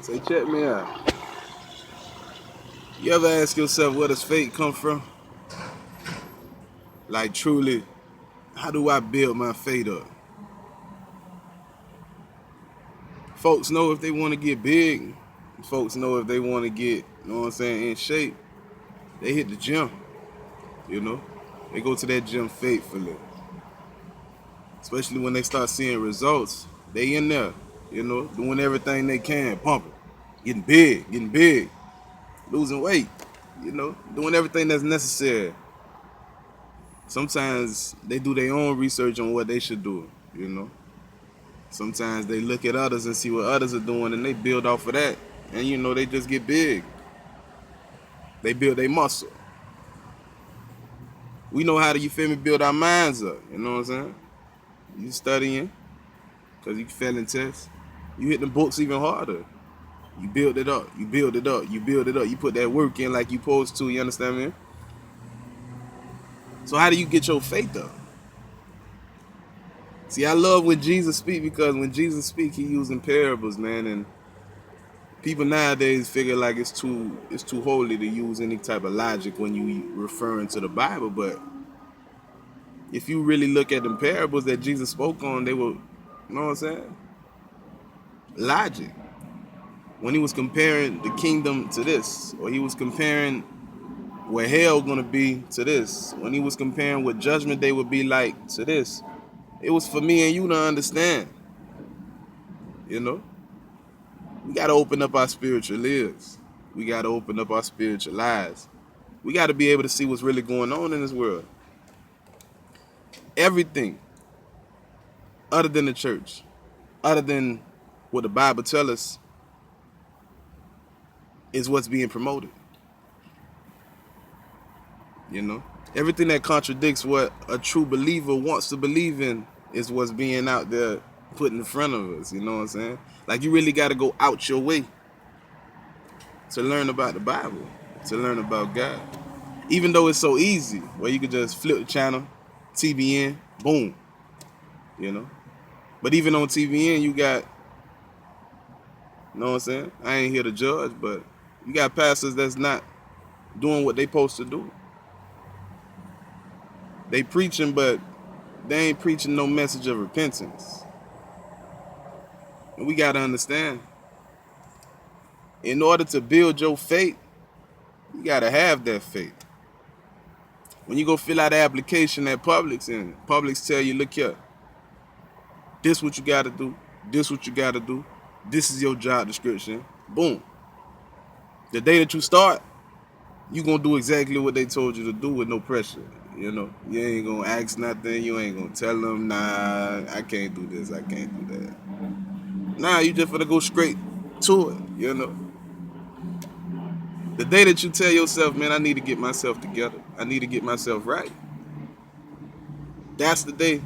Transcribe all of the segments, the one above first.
Say, check me out. You ever ask yourself where does faith come from? Like truly, how do I build my faith up? Folks know if they want to get big. Folks know if they want to get, you know what I'm saying, in shape. They hit the gym, you know. They go to that gym faithfully. Especially when they start seeing results. They in there, you know, doing everything they can, pumping, getting big, losing weight, you know, doing everything that's necessary. Sometimes they do their own research on what they should do, you know. Sometimes they look at others and see what others are doing and they build off of that. And you know, they just get big. They build their muscle. We know how to, you feel me, build our minds up, you know what I'm saying? You studying, because you failing tests. You hit the books even harder. You build it up, you build it up, you build it up. You put that work in like you supposed to, you understand me? So how do you get your faith up? See, I love when Jesus speak, because when Jesus speak, he using parables, man, and people nowadays figure like it's too holy to use any type of logic when you referring to the Bible. But if you really look at the parables that Jesus spoke on, they were, you know what I'm saying? Logic. When he was comparing the kingdom to this, or he was comparing where hell gonna be to this, when he was comparing what judgment day would be like to this, it was for me and you to understand. You know? We gotta open up our spiritual ears. We gotta open up our spiritual eyes. We gotta be able to see what's really going on in this world. Everything other than the church, other than what the Bible tells us, is what's being promoted. You know? Everything that contradicts what a true believer wants to believe in is what's being out there put in front of us, you know what I'm saying? Like, you really got to go out your way to learn about the Bible, to learn about God. Even though it's so easy, where you could just flip the channel, TBN, boom, you know? But even on TBN, you got, you know what I'm saying? I ain't here to judge, but you got pastors that's not doing what they supposed to do. They preaching, but they ain't preaching no message of repentance. And we got to understand, in order to build your faith, you got to have that faith. When you go fill out the application at Publix, and Publix tell you, look here, this what you got to do, this what you got to do, this is your job description, boom. The day that you start, you going to do exactly what they told you to do with no pressure. You know, you ain't going to ask nothing, you ain't going to tell them, nah, I can't do this, I can't do that. Nah, you just gonna go straight to it, you know. The day that you tell yourself, man, I need to get myself together, I need to get myself right, that's the day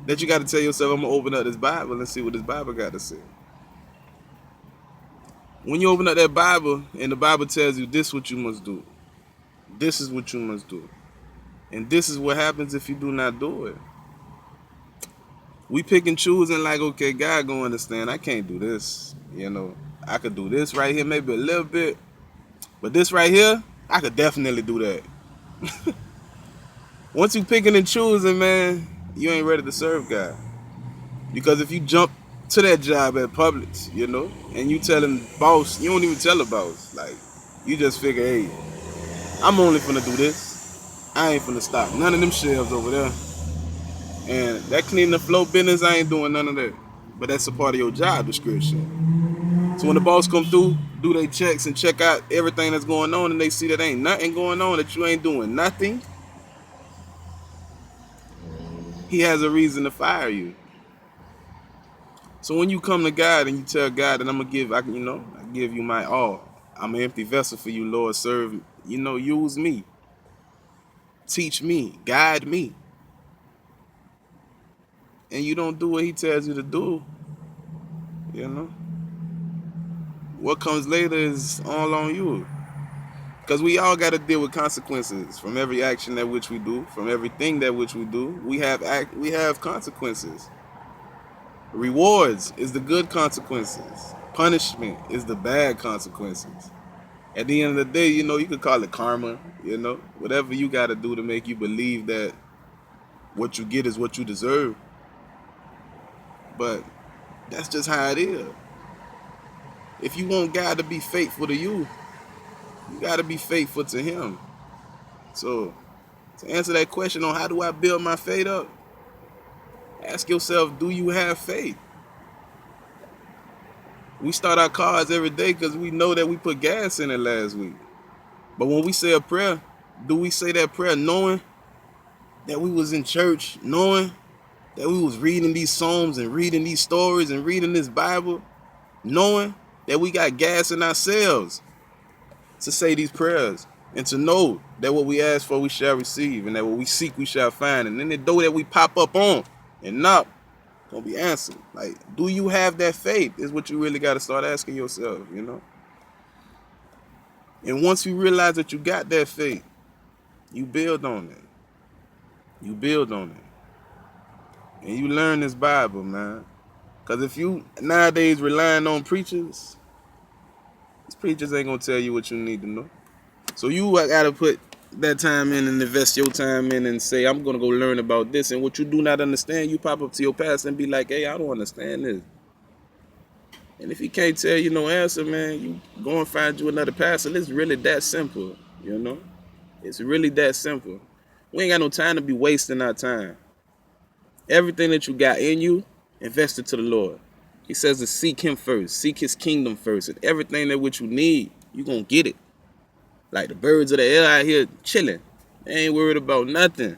that you got to tell yourself, I'm gonna open up this Bible and see what this Bible got to say. When you open up that Bible and the Bible tells you this is what you must do, this is what you must do, and this is what happens if you do not do it. We pick and choose and like, okay, God gonna understand, I can't do this, you know. I could do this right here, maybe a little bit, but this right here, I could definitely do that. Once you picking and choosing, man, you ain't ready to serve God. Because if you jump to that job at Publix, you know, and you telling boss, you don't even tell the boss. Like, you just figure, hey, I'm only finna do this. I ain't finna stop none of them shelves over there. And that cleaning the floor business, I ain't doing none of that. But that's a part of your job description. So when the boss come through, do they checks and check out everything that's going on, and they see that ain't nothing going on, that you ain't doing nothing, he has a reason to fire you. So when you come to God and you tell God that I'm gonna give, I give you my all. I'm an empty vessel for you, Lord. Serve, you know, use me. Teach me, guide me. And you don't do what he tells you to do, you know, what comes later is all on you. Because we all got to deal with consequences from every action that which we do, from everything that which we do. We have consequences. Rewards is the good consequences. Punishment is the bad consequences. At the end of the day, you could call it karma, whatever you got to do to make you believe that what you get is what you deserve. But that's just how it is. If you want God to be faithful to you, you got to be faithful to him. So to answer that question on how do I build my faith up, ask yourself, do you have faith? We start our cars every day because we know that we put gas in it last week. But when we say a prayer, do we say that prayer knowing that we was in church, knowing that we was reading these Psalms and reading these stories and reading this Bible, knowing that we got gas in ourselves to say these prayers and to know that what we ask for we shall receive and that what we seek we shall find, and then the door that we pop up on and knock gonna be answered. Like, do you have that faith is what you really got to start asking yourself, And once you realize that you got that faith, you build on it. You build on it. And you learn this Bible, man. Because if you nowadays relying on preachers, these preachers ain't going to tell you what you need to know. So you got to put that time in and invest your time in and say, I'm going to go learn about this. And what you do not understand, you pop up to your pastor and be like, hey, I don't understand this. And if he can't tell you no answer, man, you go and find you another pastor. It's really that simple, It's really that simple. We ain't got no time to be wasting our time. Everything that you got in you, invest it to the Lord. He says to seek him first, seek his kingdom first, and everything that what you need, you gonna get it. Like the birds of the air out here chilling. They ain't worried about nothing.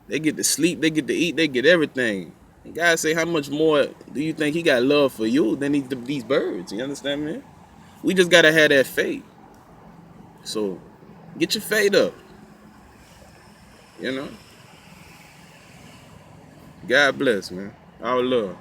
They get to sleep, they get to eat, they get everything. And God say, how much more do you think he got love for you than these birds? You understand, man? We just gotta have that faith. So get your faith up. God bless, man. All love.